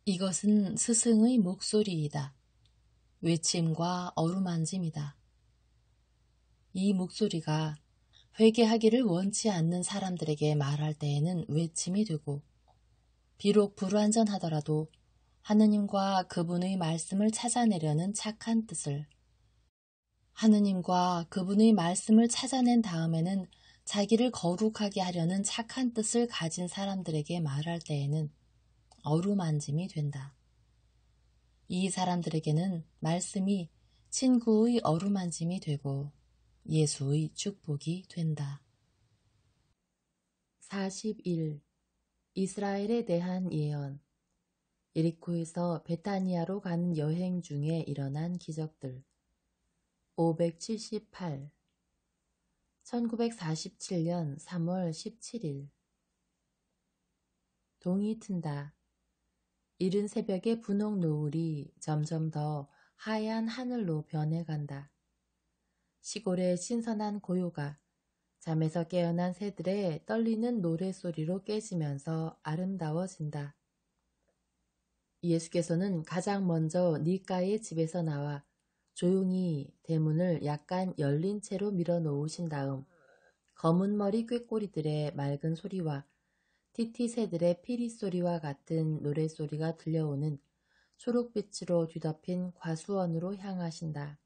이것은 스승의 목소리이다. 외침과 어루만짐이다. 이 목소리가 회개하기를 원치 않는 사람들에게 말할 때에는 외침이 되고, 비록 불완전하더라도 하느님과 그분의 말씀을 찾아내려는 착한 뜻을, 하느님과 그분의 말씀을 찾아낸 다음에는 자기를 거룩하게 하려는 착한 뜻을 가진 사람들에게 말할 때에는 어루만짐이 된다. 이 사람들에게는 말씀이 친구의 어루만짐이 되고 예수의 축복이 된다. 41. 이스라엘에 대한 예언. 예리코에서 베타니아로 가는 여행 중에 일어난 기적들. 578. 1947년 3월 17일. 동이 튼다. 이른 새벽의 분홍 노을이 점점 더 하얀 하늘로 변해간다. 시골의 신선한 고요가 잠에서 깨어난 새들의 떨리는 노랫소리로 깨지면서 아름다워진다. 예수께서는 가장 먼저 니가의 집에서 나와 조용히 대문을 약간 열린 채로 밀어놓으신 다음 검은 머리 꾀꼬리들의 맑은 소리와 티티새들의 피리소리와 같은 노랫소리가 들려오는 초록빛으로 뒤덮인 과수원으로 향하신다.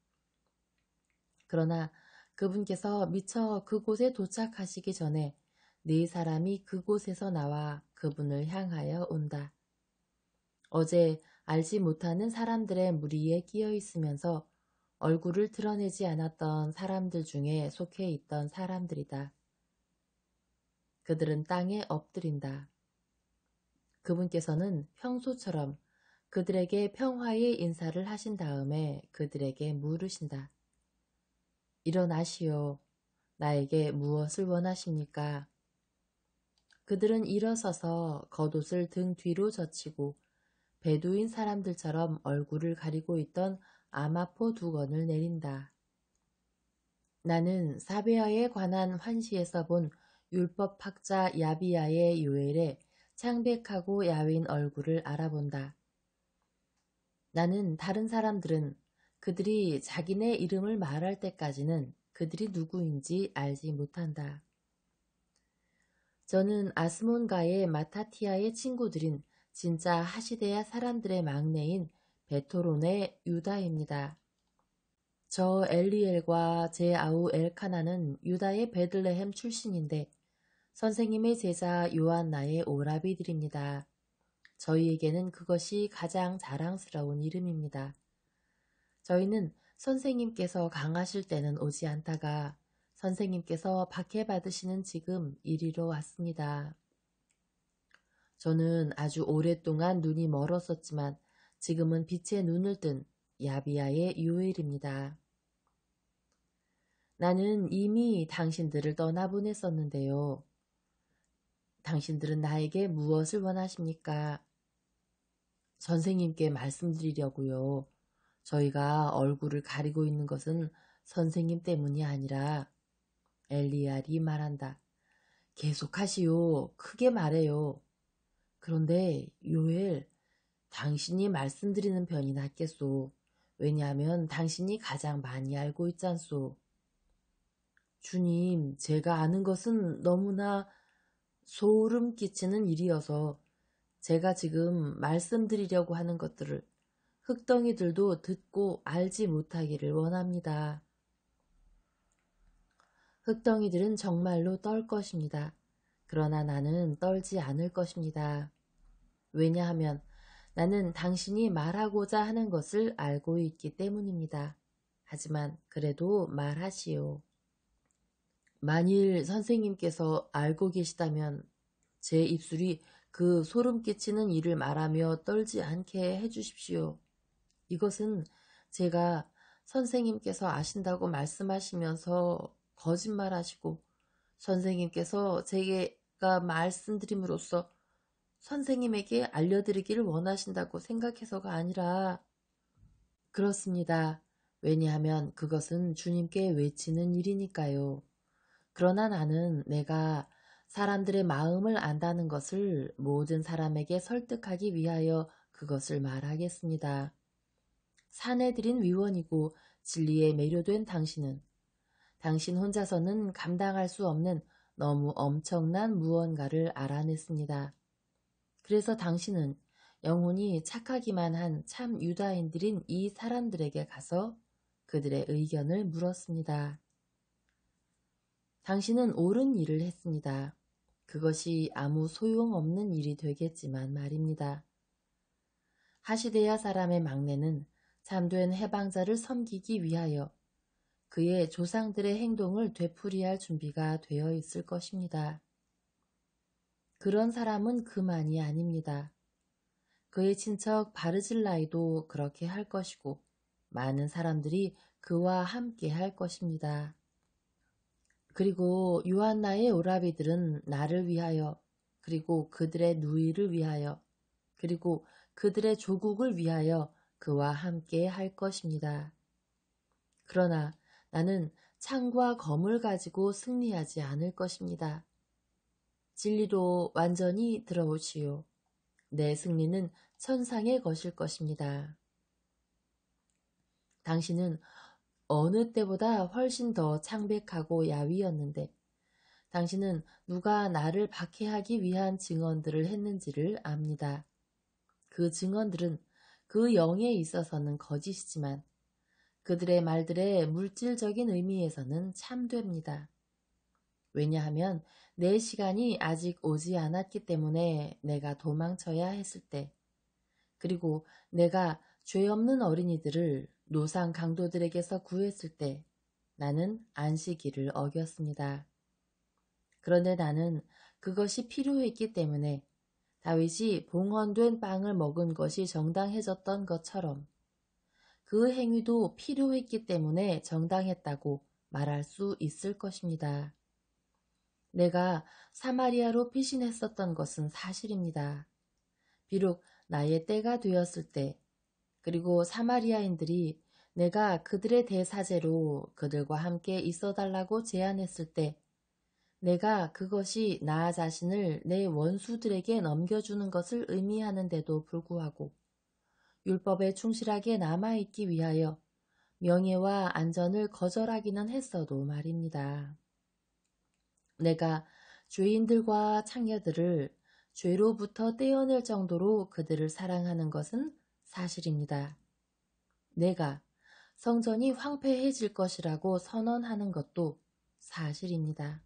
그러나 그분께서 미처 그곳에 도착하시기 전에 네 사람이 그곳에서 나와 그분을 향하여 온다. 어제 알지 못하는 사람들의 무리에 끼어 있으면서 얼굴을 드러내지 않았던 사람들 중에 속해 있던 사람들이다. 그들은 땅에 엎드린다. 그분께서는 평소처럼 그들에게 평화의 인사를 하신 다음에 그들에게 물으신다. 일어나시오. 나에게 무엇을 원하십니까? 그들은 일어서서 겉옷을 등 뒤로 젖히고 베두인 사람들처럼 얼굴을 가리고 있던 아마포 두 권을 내린다. 나는 사베아에 관한 환시에서 본 율법학자 야비야의 요엘의 창백하고 야윈 얼굴을 알아본다. 나는 다른 사람들은 그들이 자기네 이름을 말할 때까지는 그들이 누구인지 알지 못한다. 저는 아스몬가의 마타티아의 친구들인 진짜 하시데야 사람들의 막내인 베토론의 유다입니다. 저 엘리엘과 제 아우 엘카나는 유다의 베들레헴 출신인데 선생님의 제자 요한나의 오라비들입니다. 저희에게는 그것이 가장 자랑스러운 이름입니다. 저희는 선생님께서 강하실 때는 오지 않다가 선생님께서 박해받으시는 지금 이리로 왔습니다. 저는 아주 오랫동안 눈이 멀었었지만 지금은 빛의 눈을 뜬 야비야의 요엘입니다. 나는 이미 당신들을 떠나보냈었는데요. 당신들은 나에게 무엇을 원하십니까? 선생님께 말씀드리려고요. 저희가 얼굴을 가리고 있는 것은 선생님 때문이 아니라 엘리알이 말한다. 계속하시오. 크게 말해요. 그런데 요엘, 당신이 말씀드리는 편이 낫겠소. 왜냐하면 당신이 가장 많이 알고 있잖소. 주님, 제가 아는 것은 너무나 소름 끼치는 일이어서 제가 지금 말씀드리려고 하는 것들을 흙덩이들도 듣고 알지 못하기를 원합니다. 흙덩이들은 정말로 떨 것입니다. 그러나 나는 떨지 않을 것입니다. 왜냐하면 나는 당신이 말하고자 하는 것을 알고 있기 때문입니다. 하지만 그래도 말하시오. 만일 선생님께서 알고 계시다면 제 입술이 그 소름 끼치는 일을 말하며 떨지 않게 해주십시오. 이것은 제가 선생님께서 아신다고 말씀하시면서 거짓말하시고 선생님께서 제가 말씀드림으로써 선생님에게 알려드리기를 원하신다고 생각해서가 아니라 그렇습니다. 왜냐하면 그것은 주님께 외치는 일이니까요. 그러나 나는 내가 사람들의 마음을 안다는 것을 모든 사람에게 설득하기 위하여 그것을 말하겠습니다. 사내들인 위원이고 진리에 매료된 당신은 당신 혼자서는 감당할 수 없는 너무 엄청난 무언가를 알아냈습니다. 그래서 당신은 영혼이 착하기만 한 참 유다인들인 이 사람들에게 가서 그들의 의견을 물었습니다. 당신은 옳은 일을 했습니다. 그것이 아무 소용없는 일이 되겠지만 말입니다. 하시데야 사람의 막내는 참된 해방자를 섬기기 위하여 그의 조상들의 행동을 되풀이할 준비가 되어 있을 것입니다. 그런 사람은 그만이 아닙니다. 그의 친척 바르질라이도 그렇게 할 것이고 많은 사람들이 그와 함께 할 것입니다. 그리고 요한나의 오라비들은 나를 위하여 그리고 그들의 누이를 위하여 그리고 그들의 조국을 위하여 그와 함께 할 것입니다. 그러나 나는 창과 검을 가지고 승리하지 않을 것입니다. 진리로 완전히 들어오시오. 내 승리는 천상의 것일 것입니다. 당신은 어느 때보다 훨씬 더 창백하고 야위었는데 당신은 누가 나를 박해하기 위한 증언들을 했는지를 압니다. 그 증언들은 그 영에 있어서는 거짓이지만 그들의 말들의 물질적인 의미에서는 참됩니다. 왜냐하면 내 시간이 아직 오지 않았기 때문에 내가 도망쳐야 했을 때, 그리고 내가 죄 없는 어린이들을 노상 강도들에게서 구했을 때 나는 안식일을 어겼습니다. 그런데 나는 그것이 필요했기 때문에 다윗이 봉헌된 빵을 먹은 것이 정당해졌던 것처럼 그 행위도 필요했기 때문에 정당했다고 말할 수 있을 것입니다. 내가 사마리아로 피신했었던 것은 사실입니다. 비록 나의 때가 되었을 때, 그리고 사마리아인들이 내가 그들의 대사제로 그들과 함께 있어달라고 제안했을 때, 내가 그것이 나 자신을 내 원수들에게 넘겨주는 것을 의미하는데도 불구하고 율법에 충실하게 남아있기 위하여 명예와 안전을 거절하기는 했어도 말입니다. 내가 죄인들과 창녀들을 죄로부터 떼어낼 정도로 그들을 사랑하는 것은 사실입니다. 내가 성전이 황폐해질 것이라고 선언하는 것도 사실입니다.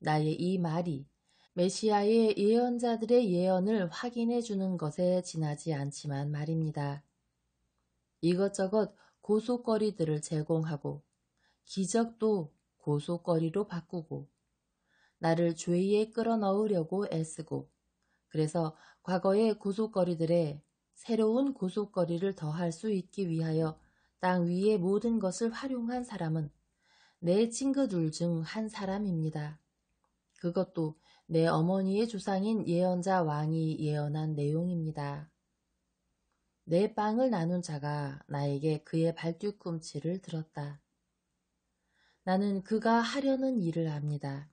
나의 이 말이 메시아의 예언자들의 예언을 확인해 주는 것에 지나지 않지만 말입니다. 이것저것 고속거리들을 제공하고 기적도 고속거리로 바꾸고 나를 죄에 끌어넣으려고 애쓰고 그래서 과거의 고속거리들에 새로운 고속거리를 더할 수 있기 위하여 땅 위의 모든 것을 활용한 사람은 내 친구들 중 한 사람입니다. 그것도 내 어머니의 조상인 예언자 왕이 예언한 내용입니다. 내 빵을 나눈 자가 나에게 그의 발뒤꿈치를 들었다. 나는 그가 하려는 일을 압니다.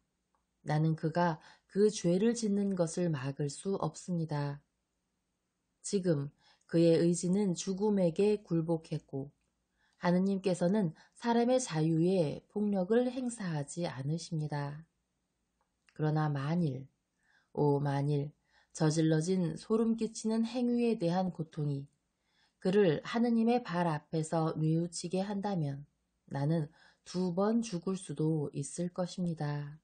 나는 그가 그 죄를 짓는 것을 막을 수 없습니다. 지금 그의 의지는 죽음에게 굴복했고 하느님께서는 사람의 자유에 폭력을 행사하지 않으십니다. 그러나 만일 저질러진 소름 끼치는 행위에 대한 고통이 그를 하느님의 발 앞에서 뉘우치게 한다면 나는 2번 죽을 수도 있을 것입니다.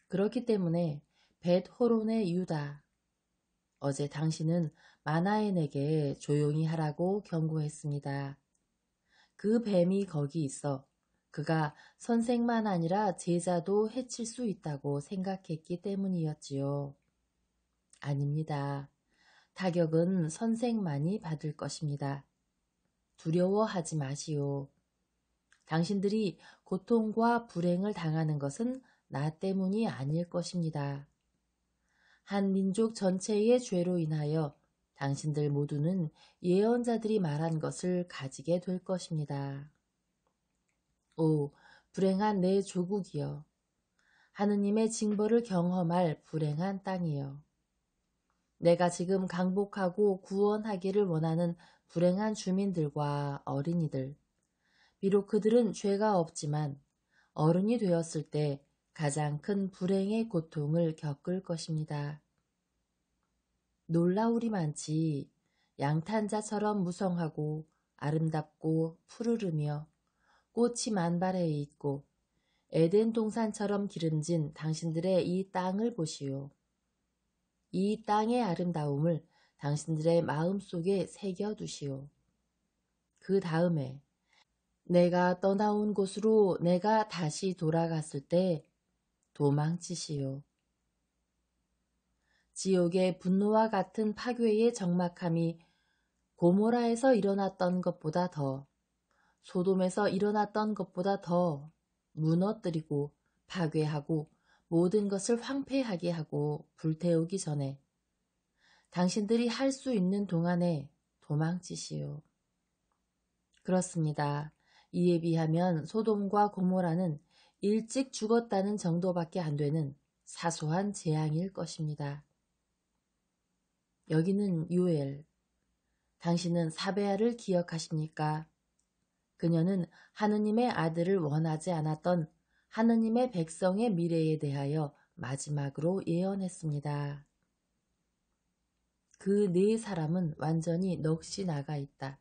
그렇기 때문에 벳호론의 유다, 어제 당신은 마나엔에게 조용히 하라고 경고했습니다. 그 뱀이 거기 있어 그가 선생만 아니라 제자도 해칠 수 있다고 생각했기 때문이었지요. 아닙니다. 타격은 선생만이 받을 것입니다. 두려워하지 마시오. 당신들이 고통과 불행을 당하는 것은 나 때문이 아닐 것입니다. 한 민족 전체의 죄로 인하여 당신들 모두는 예언자들이 말한 것을 가지게 될 것입니다. 오, 불행한 내 조국이여. 하느님의 징벌을 경험할 불행한 땅이여. 내가 지금 강복하고 구원하기를 원하는 불행한 주민들과 어린이들. 비록 그들은 죄가 없지만 어른이 되었을 때 가장 큰 불행의 고통을 겪을 것입니다. 놀라우리만치 양탄자처럼 무성하고 아름답고 푸르르며 꽃이 만발해 있고 에덴 동산처럼 기름진 당신들의 이 땅을 보시오. 이 땅의 아름다움을 당신들의 마음속에 새겨두시오. 그 다음에 내가 떠나온 곳으로 내가 다시 돌아갔을 때 도망치시오. 지옥의 분노와 같은 파괴의 적막함이 고모라에서 일어났던 것보다 더, 소돔에서 일어났던 것보다 더 무너뜨리고 파괴하고 모든 것을 황폐하게 하고 불태우기 전에 당신들이 할 수 있는 동안에 도망치시오. 그렇습니다. 이에 비하면 소돔과 고모라는 일찍 죽었다는 정도밖에 안 되는 사소한 재앙일 것입니다. 여기는 요엘. 당신은 사베아를 기억하십니까? 그녀는 하느님의 아들을 원하지 않았던 하느님의 백성의 미래에 대하여 마지막으로 예언했습니다. 그 네 사람은 완전히 넋이 나가 있다.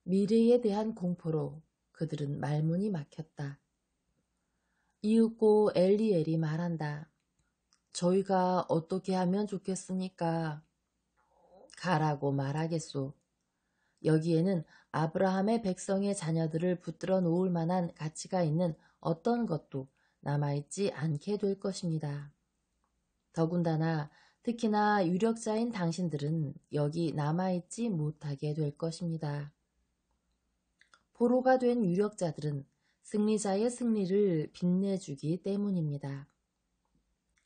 미래에 대한 공포로 그들은 말문이 막혔다. 이윽고 엘리엘이 말한다. 저희가 어떻게 하면 좋겠습니까? 가라고 말하겠소. 여기에는 아브라함의 백성의 자녀들을 붙들어 놓을 만한 가치가 있는 어떤 것도 남아있지 않게 될 것입니다. 더군다나 특히나 유력자인 당신들은 여기 남아있지 못하게 될 것입니다. 포로가 된 유력자들은 승리자의 승리를 빛내주기 때문입니다.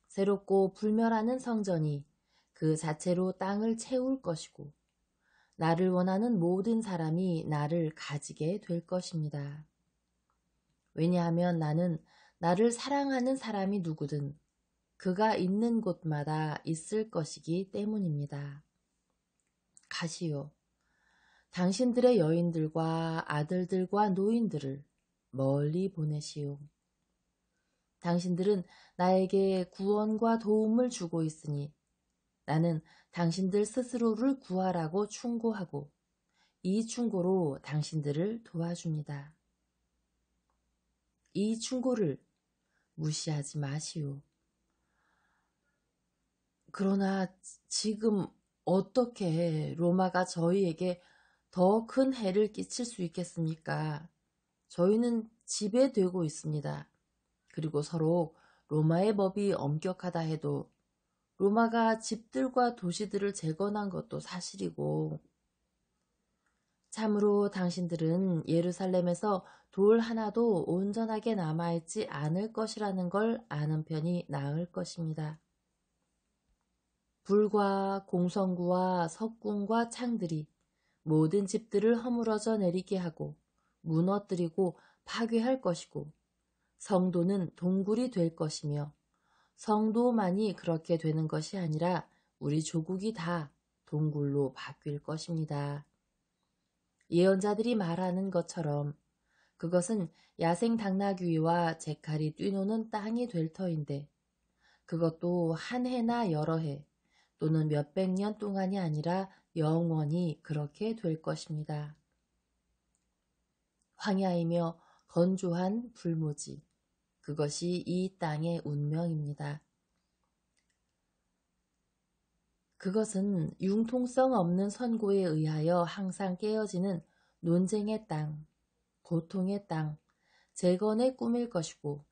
새롭고 불멸하는 성전이 그 자체로 땅을 채울 것이고 나를 원하는 모든 사람이 나를 가지게 될 것입니다. 왜냐하면 나는 나를 사랑하는 사람이 누구든 그가 있는 곳마다 있을 것이기 때문입니다. 가시오. 당신들의 여인들과 아들들과 노인들을 멀리 보내시오. 당신들은 나에게 구원과 도움을 주고 있으니 나는 당신들 스스로를 구하라고 충고하고 이 충고로 당신들을 도와줍니다. 이 충고를 무시하지 마시오. 그러나 지금 어떻게 로마가 저희에게 더 큰 해를 끼칠 수 있겠습니까? 저희는 지배되고 있습니다. 그리고 서로 로마의 법이 엄격하다 해도 로마가 집들과 도시들을 재건한 것도 사실이고 참으로 당신들은 예루살렘에서 돌 하나도 온전하게 남아있지 않을 것이라는 걸 아는 편이 나을 것입니다. 불과 공성구와 석궁과 창들이 모든 집들을 허물어져 내리게 하고 무너뜨리고 파괴할 것이고 성도는 동굴이 될 것이며 성도만이 그렇게 되는 것이 아니라 우리 조국이 다 동굴로 바뀔 것입니다. 예언자들이 말하는 것처럼 그것은 야생 당나귀와 제칼이 뛰노는 땅이 될 터인데 그것도 한 해나 여러 해 또는 몇백 년 동안이 아니라 영원히 그렇게 될 것입니다. 황야이며 건조한 불모지, 그것이 이 땅의 운명입니다. 그것은 융통성 없는 선고에 의하여 항상 깨어지는 논쟁의 땅, 고통의 땅, 재건의 꿈일 것이고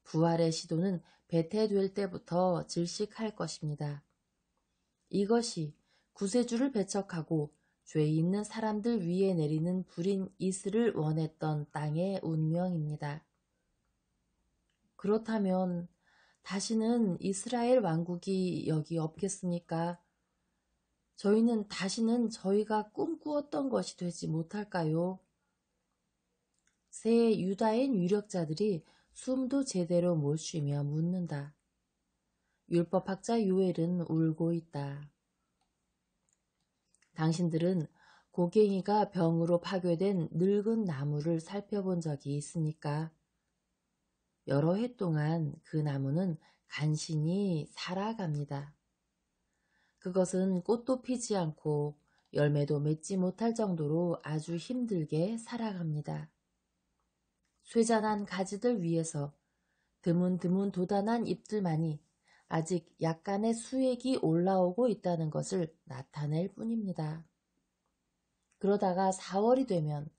부활의 시도는 배태될 때부터 질식할 것입니다. 이것이 구세주를 배척하고 죄 있는 사람들 위에 내리는 불인 이슬을 원했던 땅의 운명입니다. 그렇다면 다시는 이스라엘 왕국이 여기 없겠습니까? 저희는 다시는 저희가 꿈꾸었던 것이 되지 못할까요? 새 유다인 유력자들이 숨도 제대로 못 쉬며 묻는다. 율법학자 요엘은 울고 있다. 당신들은 곡괭이가 병으로 파괴된 늙은 나무를 살펴본 적이 있습니까? 여러 해 동안 그 나무는 간신히 살아갑니다. 그것은 꽃도 피지 않고 열매도 맺지 못할 정도로 아주 힘들게 살아갑니다. 쇠잔한 가지들 위에서 드문드문 돋아난 잎들만이 아직 약간의 수액이 올라오고 있다는 것을 나타낼 뿐입니다. 그러다가 4월이 되면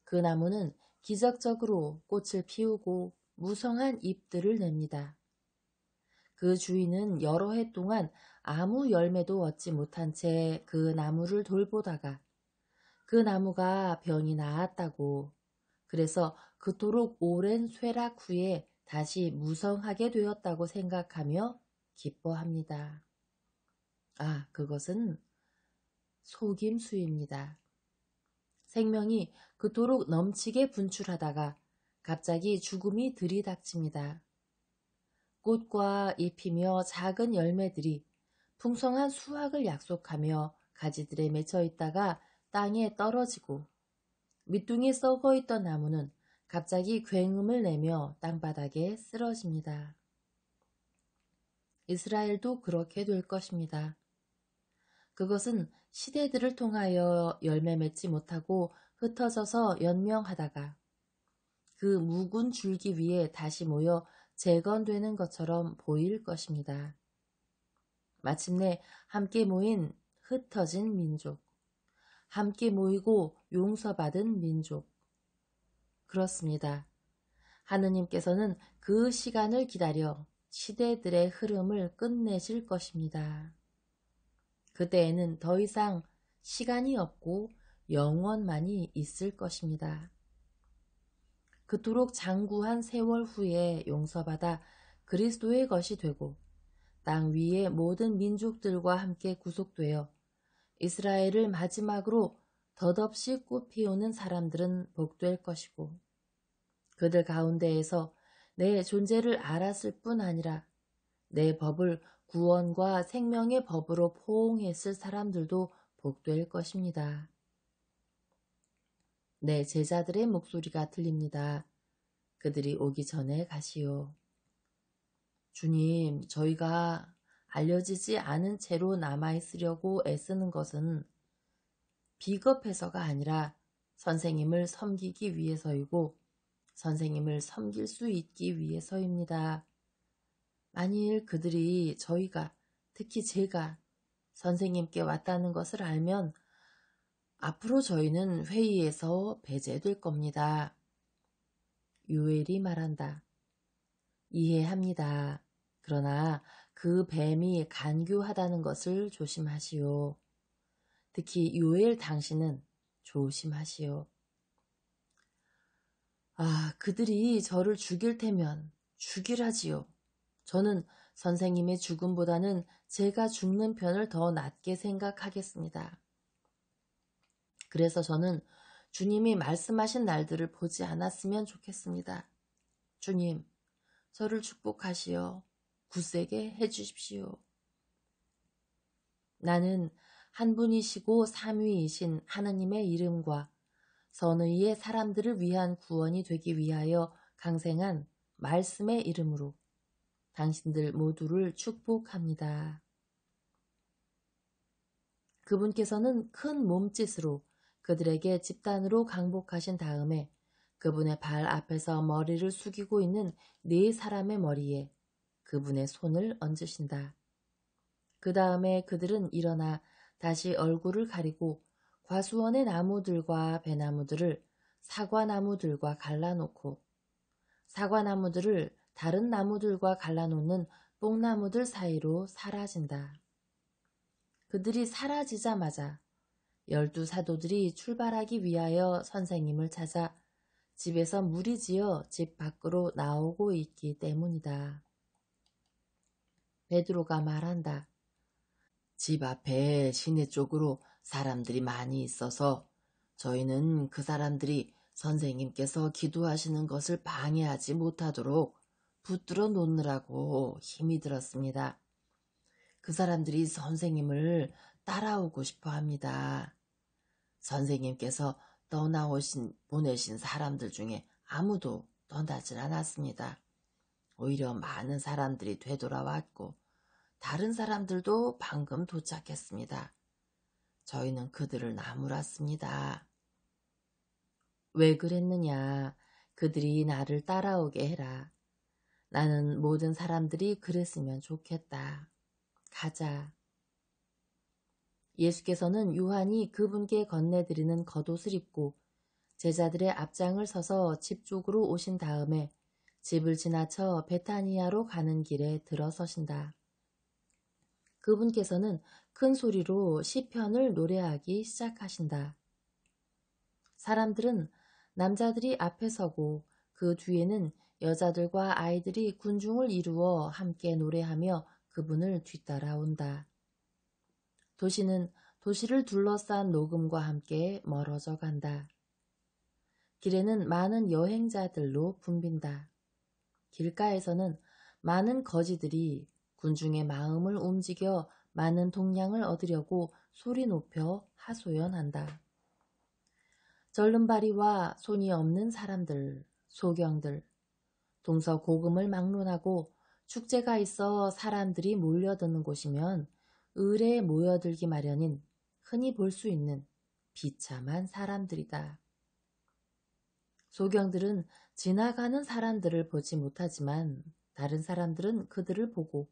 그 나무는 기적적으로 꽃을 피우고 무성한 잎들을 냅니다. 그 주인은 여러 해 동안 아무 열매도 얻지 못한 채 그 나무를 돌보다가 그 나무가 병이 나았다고, 그래서 그토록 오랜 쇠락 후에 다시 무성하게 되었다고 생각하며 기뻐합니다. 그것은 속임수입니다. 생명이 그토록 넘치게 분출하다가 갑자기 죽음이 들이닥칩니다. 꽃과 잎이며 작은 열매들이 풍성한 수확을 약속하며 가지들에 맺혀 있다가 땅에 떨어지고, 밑둥이 썩어 있던 나무는 갑자기 굉음을 내며 땅바닥에 쓰러집니다. 이스라엘도 그렇게 될 것입니다. 그것은 시대들을 통하여 열매 맺지 못하고 흩어져서 연명하다가 그 묵은 줄기 위에 다시 모여 재건되는 것처럼 보일 것입니다. 마침내 함께 모인 흩어진 민족, 함께 모이고 용서받은 민족. 그렇습니다. 하느님께서는 그 시간을 기다려 시대들의 흐름을 끝내실 것입니다. 그때에는 더 이상 시간이 없고 영원만이 있을 것입니다. 그토록 장구한 세월 후에 용서받아 그리스도의 것이 되고 땅 위의 모든 민족들과 함께 구속되어 이스라엘을 마지막으로 덧없이 꽃피우는 사람들은 복될 것이고, 그들 가운데에서 내 존재를 알았을 뿐 아니라 내 법을 구원과 생명의 법으로 포옹했을 사람들도 복될 것입니다. 내 제자들의 목소리가 들립니다. 그들이 오기 전에 가시오. 주님, 저희가 알려지지 않은 채로 남아있으려고 애쓰는 것은 비겁해서가 아니라 선생님을 섬기기 위해서이고 선생님을 섬길 수 있기 위해서입니다. 만일 그들이 저희가, 특히 제가 선생님께 왔다는 것을 알면 앞으로 저희는 회의에서 배제될 겁니다. 요엘이 말한다. 이해합니다. 그러나 그 뱀이 간교하다는 것을 조심하시오. 특히 요엘 당신은 조심하시오. 그들이 저를 죽일 테면 죽이라지요. 저는 선생님의 죽음보다는 제가 죽는 편을 더 낫게 생각하겠습니다. 그래서 저는 주님이 말씀하신 날들을 보지 않았으면 좋겠습니다. 주님, 저를 축복하시어 굳세게 해주십시오. 나는 한 분이시고 삼위이신 하느님의 이름과 선의의 사람들을 위한 구원이 되기 위하여 강생한 말씀의 이름으로 당신들 모두를 축복합니다. 그분께서는 큰 몸짓으로 그들에게 집단으로 강복하신 다음에 그분의 발 앞에서 머리를 숙이고 있는 네 사람의 머리에 그분의 손을 얹으신다. 그 다음에 그들은 일어나 다시 얼굴을 가리고 과수원의 나무들과 배나무들을 사과나무들과 갈라놓고 사과나무들을 다른 나무들과 갈라놓는 뽕나무들 사이로 사라진다. 그들이 사라지자마자 12 사도들이 출발하기 위하여 선생님을 찾아 집에서 무리지어 집 밖으로 나오고 있기 때문이다. 베드로가 말한다. 집 앞에 시내 쪽으로 사람들이 많이 있어서 저희는 그 사람들이 선생님께서 기도하시는 것을 방해하지 못하도록 붙들어 놓느라고 힘이 들었습니다. 그 사람들이 선생님을 따라오고 싶어 합니다. 선생님께서 보내신 사람들 중에 아무도 떠나질 않았습니다. 오히려 많은 사람들이 되돌아왔고 다른 사람들도 방금 도착했습니다. 저희는 그들을 나무랐습니다. 왜 그랬느냐? 그들이 나를 따라오게 해라. 나는 모든 사람들이 그랬으면 좋겠다. 가자. 예수께서는 요한이 그분께 건네드리는 겉옷을 입고 제자들의 앞장을 서서 집 쪽으로 오신 다음에 집을 지나쳐 베타니아로 가는 길에 들어서신다. 그분께서는 큰 소리로 시편을 노래하기 시작하신다. 사람들은 남자들이 앞에 서고 그 뒤에는 여자들과 아이들이 군중을 이루어 함께 노래하며 그분을 뒤따라온다. 도시는 도시를 둘러싼 녹음과 함께 멀어져 간다. 길에는 많은 여행자들로 붐빈다. 길가에서는 많은 거지들이 군중의 마음을 움직여 많은 동량을 얻으려고 소리 높여 하소연한다. 절름발이와 손이 없는 사람들, 소경들, 동서고금을 막론하고 축제가 있어 사람들이 몰려드는 곳이면 을에 모여들기 마련인 흔히 볼 수 있는 비참한 사람들이다. 소경들은 지나가는 사람들을 보지 못하지만 다른 사람들은 그들을 보고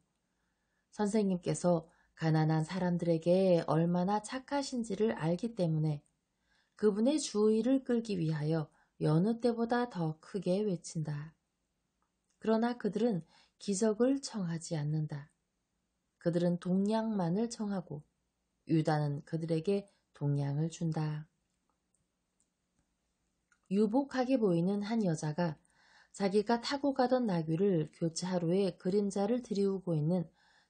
선생님께서 가난한 사람들에게 얼마나 착하신지를 알기 때문에 그분의 주의를 끌기 위하여 여느 때보다 더 크게 외친다. 그러나 그들은 기적을 청하지 않는다. 그들은 동량만을 청하고 유다는 그들에게 동량을 준다. 유복하게 보이는 한 여자가 자기가 타고 가던 나귀를 교차로에 그림자를 들이우고 있는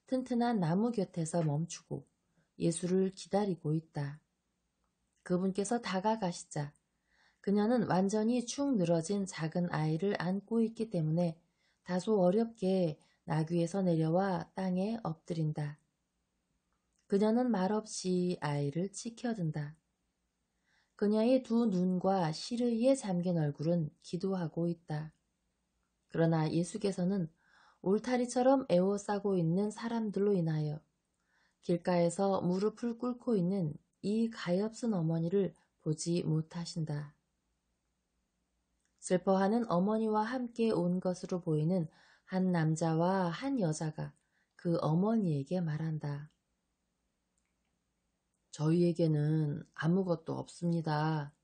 튼튼한 나무 곁에서 멈추고 예수를 기다리고 있다. 그분께서 다가가시자 그녀는 완전히 축 늘어진 작은 아이를 안고 있기 때문에 다소 어렵게 나귀에서 내려와 땅에 엎드린다. 그녀는 말없이 아이를 치켜든다. 그녀의 두 눈과 시르이에 잠긴 얼굴은 기도하고 있다. 그러나 예수께서는 울타리처럼 에워싸고 있는 사람들로 인하여 길가에서 무릎을 꿇고 있는 이 가엾은 어머니를 보지 못하신다. 슬퍼하는 어머니와 함께 온 것으로 보이는 한 남자와 한 여자가 그 어머니에게 말한다. 저희에게는 아무것도 없습니다.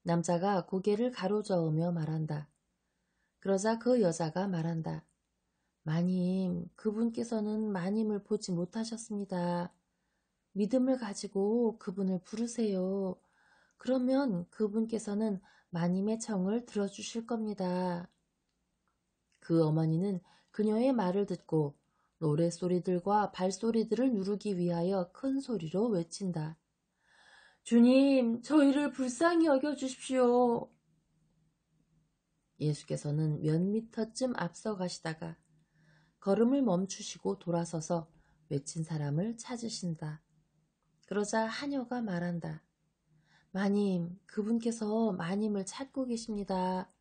남자가 고개를 가로저으며 말한다. 그러자 그 여자가 말한다. 마님, 그분께서는 마님을 보지 못하셨습니다. 믿음을 가지고 그분을 부르세요. 그러면 그분께서는 마님의 청을 들어주실 겁니다. 그 어머니는 그녀의 말을 듣고 노랫소리들과 발소리들을 누르기 위하여 큰 소리로 외친다. 주님, 저희를 불쌍히 여겨주십시오. 예수께서는 몇 미터쯤 앞서 가시다가 걸음을 멈추시고 돌아서서 외친 사람을 찾으신다. 그러자 하녀가 말한다. 마님, 그분께서 마님을 찾고 계십니다.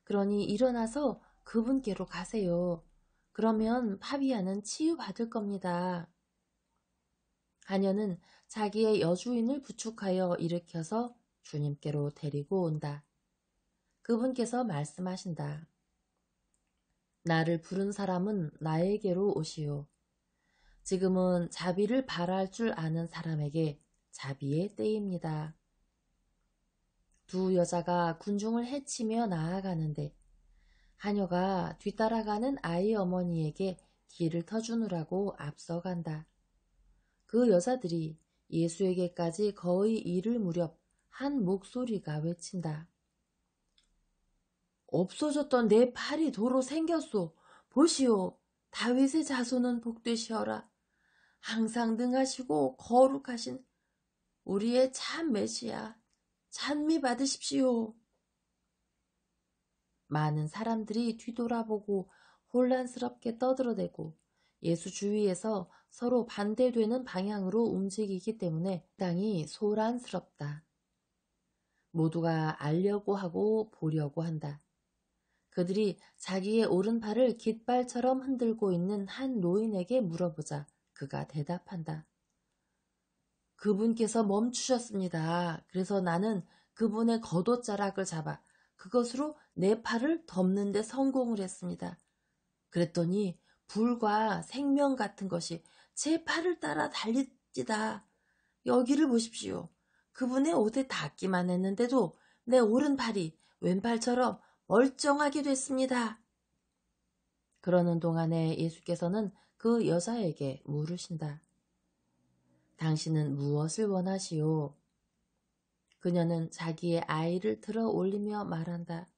그러니 일어나서 그분께로 가세요. 그러면 파비아는 치유받을 겁니다. 하녀는 자기의 여주인을 부축하여 일으켜서 주님께로 데리고 온다. 그분께서 말씀하신다. 나를 부른 사람은 나에게로 오시오. 지금은 자비를 바랄 줄 아는 사람에게 자비의 때입니다. 두 여자가 군중을 헤치며 나아가는데 하녀가 뒤따라가는 아이 어머니에게 길을 터주느라고 앞서간다. 그 여자들이 예수에게까지 거의 이를 무렵 한 목소리가 외친다. 없어졌던 내 팔이 도로 생겼소. 보시오. 다윗의 자손은 복되시어라. 항상 능하시고 거룩하신 우리의 참 메시아. 찬미 받으십시오. 많은 사람들이 뒤돌아보고 혼란스럽게 떠들어대고 예수 주위에서 서로 반대되는 방향으로 움직이기 때문에 상당히 소란스럽다. 모두가 알려고 하고 보려고 한다. 그들이 자기의 오른팔을 깃발처럼 흔들고 있는 한 노인에게 물어보자 그가 대답한다. 그분께서 멈추셨습니다. 그래서 나는 그분의 겉옷자락을 잡아 그것으로 내 팔을 덮는 데 성공을 했습니다. 그랬더니 불과 생명 같은 것이 제 팔을 따라 달립니다. 여기를 보십시오. 그분의 옷에 닿기만 했는데도 내 오른팔이 왼팔처럼 멀쩡하게 됐습니다. 그러는 동안에 예수께서는 그 여자에게 물으신다. 당신은 무엇을 원하시오? 그녀는 자기의 아이를 들어 올리며 말한다.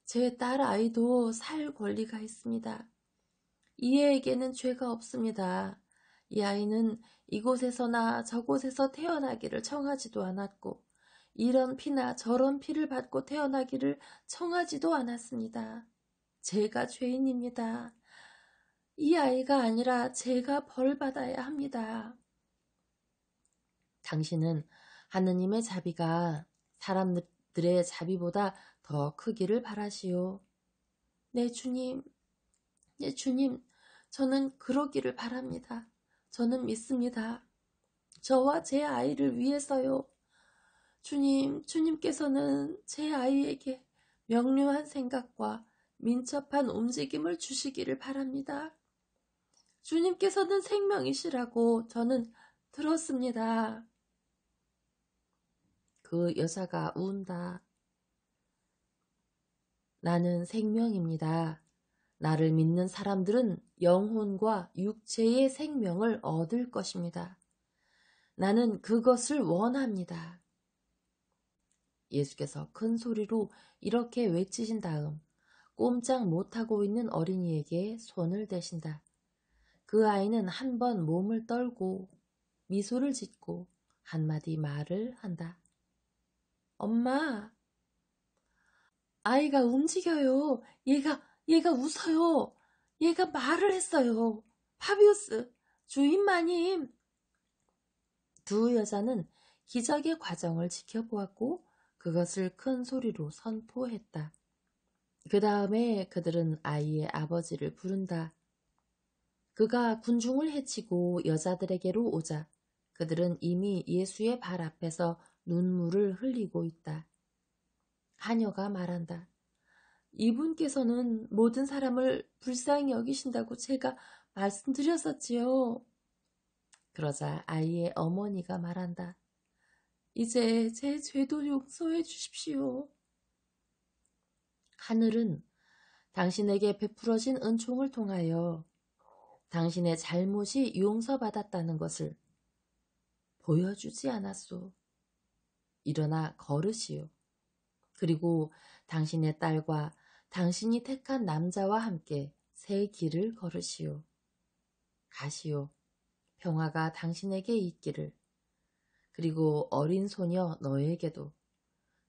제 딸 아이도 살 권리가 있습니다. 이 애에게는 죄가 없습니다. 이 아이는 이곳에서나 저곳에서 태어나기를 청하지도 않았고 이런 피나 저런 피를 받고 태어나기를 청하지도 않았습니다. 제가 죄인입니다. 이 아이가 아니라 제가 벌 받아야 합니다. 당신은 하느님의 자비가 사람들의 자비보다 더 크기를 바라시오. 네, 주님. 네, 주님. 저는 그러기를 바랍니다. 저는 믿습니다. 저와 제 아이를 위해서요. 주님께서는 제 아이에게 명료한 생각과 민첩한 움직임을 주시기를 바랍니다. 주님께서는 생명이시라고 저는 들었습니다. 그 여자가 운다. 나는 생명입니다. 나를 믿는 사람들은 영혼과 육체의 생명을 얻을 것입니다. 나는 그것을 원합니다. 예수께서 큰 소리로 이렇게 외치신 다음 꼼짝 못하고 있는 어린이에게 손을 대신다. 그 아이는 한 번 몸을 떨고 미소를 짓고 한마디 말을 한다. 엄마, 아이가 움직여요. 얘가 웃어요. 얘가 말을 했어요. 파비우스, 주인 마님. 두 여자는 기적의 과정을 지켜보았고 그것을 큰 소리로 선포했다. 그 다음에 그들은 아이의 아버지를 부른다. 그가 군중을 해치고 여자들에게로 오자 그들은 이미 예수의 발 앞에서 눈물을 흘리고 있다. 하녀가 말한다. 이분께서는 모든 사람을 불쌍히 여기신다고 제가 말씀드렸었지요. 그러자 아이의 어머니가 말한다. 이제 제 죄도 용서해 주십시오. 하늘은 당신에게 베풀어진 은총을 통하여 당신의 잘못이 용서받았다는 것을 보여주지 않았소. 일어나 걸으시오. 그리고 당신의 딸과 당신이 택한 남자와 함께 새 길을 걸으시오. 가시오. 평화가 당신에게 있기를. 그리고 어린 소녀 너에게도.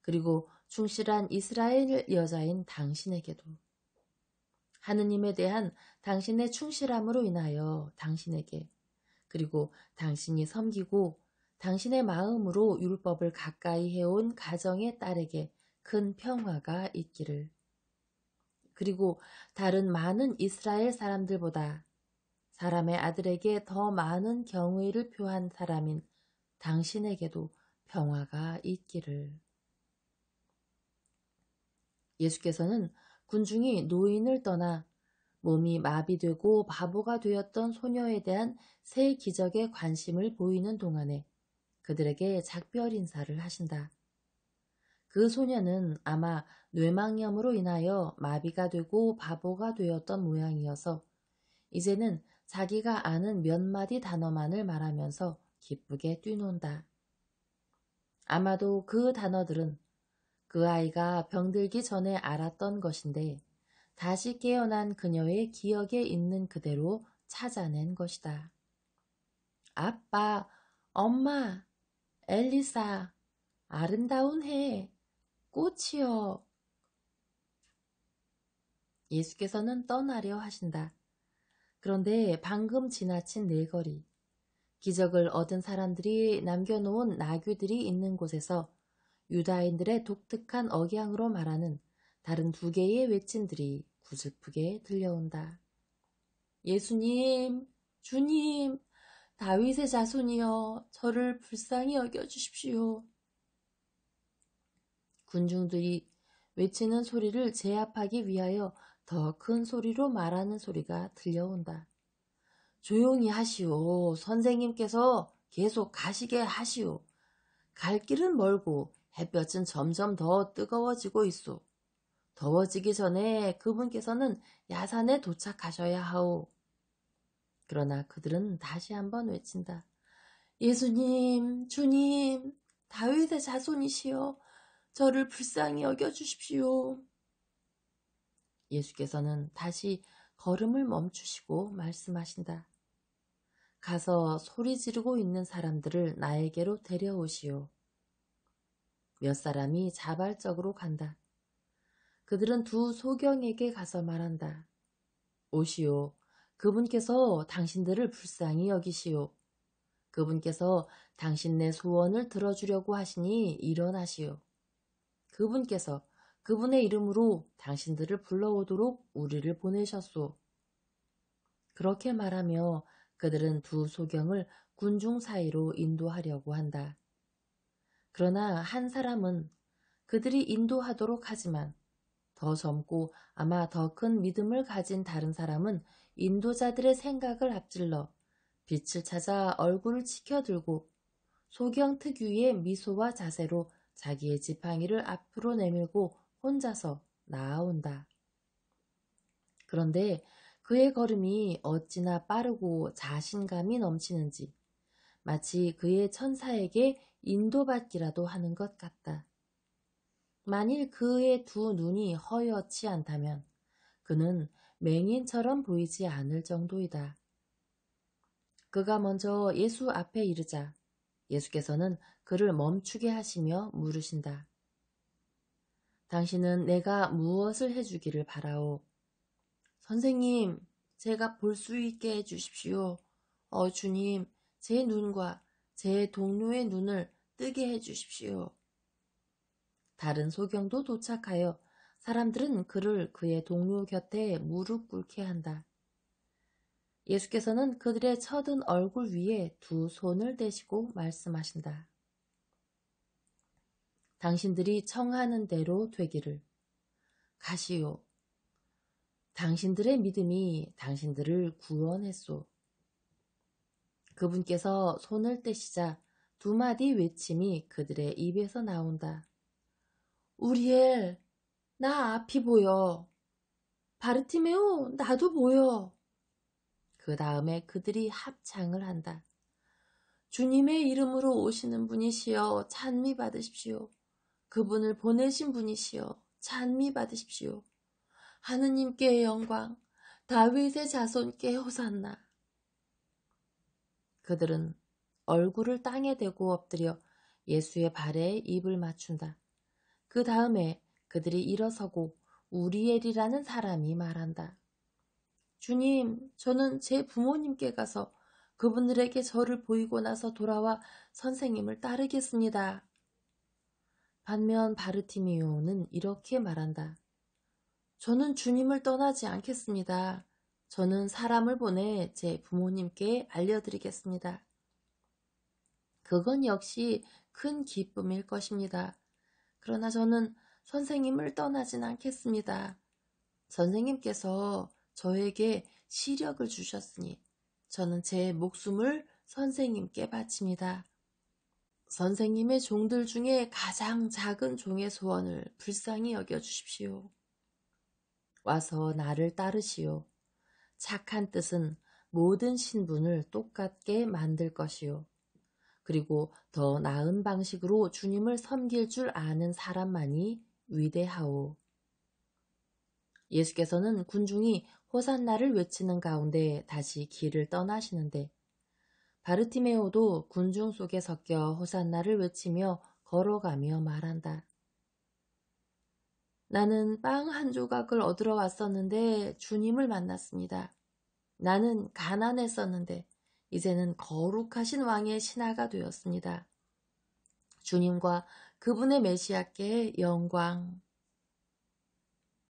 그리고 충실한 이스라엘 여자인 당신에게도. 하느님에 대한 당신의 충실함으로 인하여 당신에게 그리고 당신이 섬기고 당신의 마음으로 율법을 가까이 해온 가정의 딸에게 큰 평화가 있기를. 그리고 다른 많은 이스라엘 사람들보다 사람의 아들에게 더 많은 경외를 표한 사람인 당신에게도 평화가 있기를. 예수께서는 군중이 노인을 떠나 몸이 마비되고 바보가 되었던 소녀에 대한 새 기적에 관심을 보이는 동안에 그들에게 작별 인사를 하신다. 그 소녀는 아마 뇌망염으로 인하여 마비가 되고 바보가 되었던 모양이어서 이제는 자기가 아는 몇 마디 단어만을 말하면서 기쁘게 뛰논다. 아마도 그 단어들은 그 아이가 병들기 전에 알았던 것인데 다시 깨어난 그녀의 기억에 있는 그대로 찾아낸 것이다. 아빠, 엄마, 엘리사, 아름다운 해, 꽃이여. 예수께서는 떠나려 하신다. 그런데 방금 지나친 네거리, 기적을 얻은 사람들이 남겨놓은 나귀들이 있는 곳에서 유다인들의 독특한 억양으로 말하는 다른 두 개의 외침들이 구슬프게 들려온다. 예수님, 주님, 다윗의 자손이여, 저를 불쌍히 여겨주십시오. 군중들이 외치는 소리를 제압하기 위하여 더 큰 소리로 말하는 소리가 들려온다. 조용히 하시오. 선생님께서 계속 가시게 하시오. 갈 길은 멀고 햇볕은 점점 더 뜨거워지고 있소. 더워지기 전에 그분께서는 야산에 도착하셔야 하오. 그러나 그들은 다시 한번 외친다. 예수님, 주님, 다윗의 자손이시여, 저를 불쌍히 여겨주십시오. 예수께서는 다시 걸음을 멈추시고 말씀하신다. 가서 소리 지르고 있는 사람들을 나에게로 데려오시오. 몇 사람이 자발적으로 간다. 그들은 두 소경에게 가서 말한다. 오시오. 그분께서 당신들을 불쌍히 여기시오. 그분께서 당신네 소원을 들어주려고 하시니 일어나시오. 그분께서 그분의 이름으로 당신들을 불러오도록 우리를 보내셨소. 그렇게 말하며 그들은 두 소경을 군중 사이로 인도하려고 한다. 그러나 한 사람은 그들이 인도하도록 하지만 더 젊고 아마 더 큰 믿음을 가진 다른 사람은 인도자들의 생각을 앞질러 빛을 찾아 얼굴을 치켜들고 소경 특유의 미소와 자세로 자기의 지팡이를 앞으로 내밀고 혼자서 나아온다. 그런데 그의 걸음이 어찌나 빠르고 자신감이 넘치는지 마치 그의 천사에게 인도받기라도 하는 것 같다. 만일 그의 두 눈이 허옇지 않다면 그는 맹인처럼 보이지 않을 정도이다. 그가 먼저 예수 앞에 이르자 예수께서는 그를 멈추게 하시며 물으신다. 당신은 내가 무엇을 해주기를 바라오? 선생님, 제가 볼 수 있게 해주십시오. 주님, 제 눈과 제 동료의 눈을 뜨게 해주십시오. 다른 소경도 도착하여 사람들은 그를 그의 동료 곁에 무릎 꿇게 한다. 예수께서는 그들의 처든 얼굴 위에 두 손을 대시고 말씀하신다. 당신들이 청하는 대로 되기를. 가시오. 당신들의 믿음이 당신들을 구원했소. 그분께서 손을 떼시자 두 마디 외침이 그들의 입에서 나온다. 우리엘, 나 앞이 보여. 바르티메오, 나도 보여. 그 다음에 그들이 합창을 한다. 주님의 이름으로 오시는 분이시여, 찬미 받으십시오. 그분을 보내신 분이시여, 찬미 받으십시오. 하느님께 영광, 다윗의 자손께 호산나. 그들은 얼굴을 땅에 대고 엎드려 예수의 발에 입을 맞춘다. 그 다음에 그들이 일어서고 우리엘이라는 사람이 말한다. 주님, 저는 제 부모님께 가서 그분들에게 저를 보이고 나서 돌아와 선생님을 따르겠습니다. 반면 바르티미오는 이렇게 말한다. 저는 주님을 떠나지 않겠습니다. 저는 사람을 보내 제 부모님께 알려드리겠습니다. 그건 역시 큰 기쁨일 것입니다. 그러나 저는 선생님을 떠나진 않겠습니다. 선생님께서 저에게 시력을 주셨으니 저는 제 목숨을 선생님께 바칩니다. 선생님의 종들 중에 가장 작은 종의 소원을 불쌍히 여겨주십시오. 와서 나를 따르시오. 착한 뜻은 모든 신분을 똑같게 만들 것이요. 그리고 더 나은 방식으로 주님을 섬길 줄 아는 사람만이 위대하오. 예수께서는 군중이 호산나를 외치는 가운데 다시 길을 떠나시는데 바르티메오도 군중 속에 섞여 호산나를 외치며 걸어가며 말한다. 나는 빵 한 조각을 얻으러 왔었는데 주님을 만났습니다. 나는 가난했었는데 이제는 거룩하신 왕의 신하가 되었습니다. 주님과 그분의 메시아께 영광.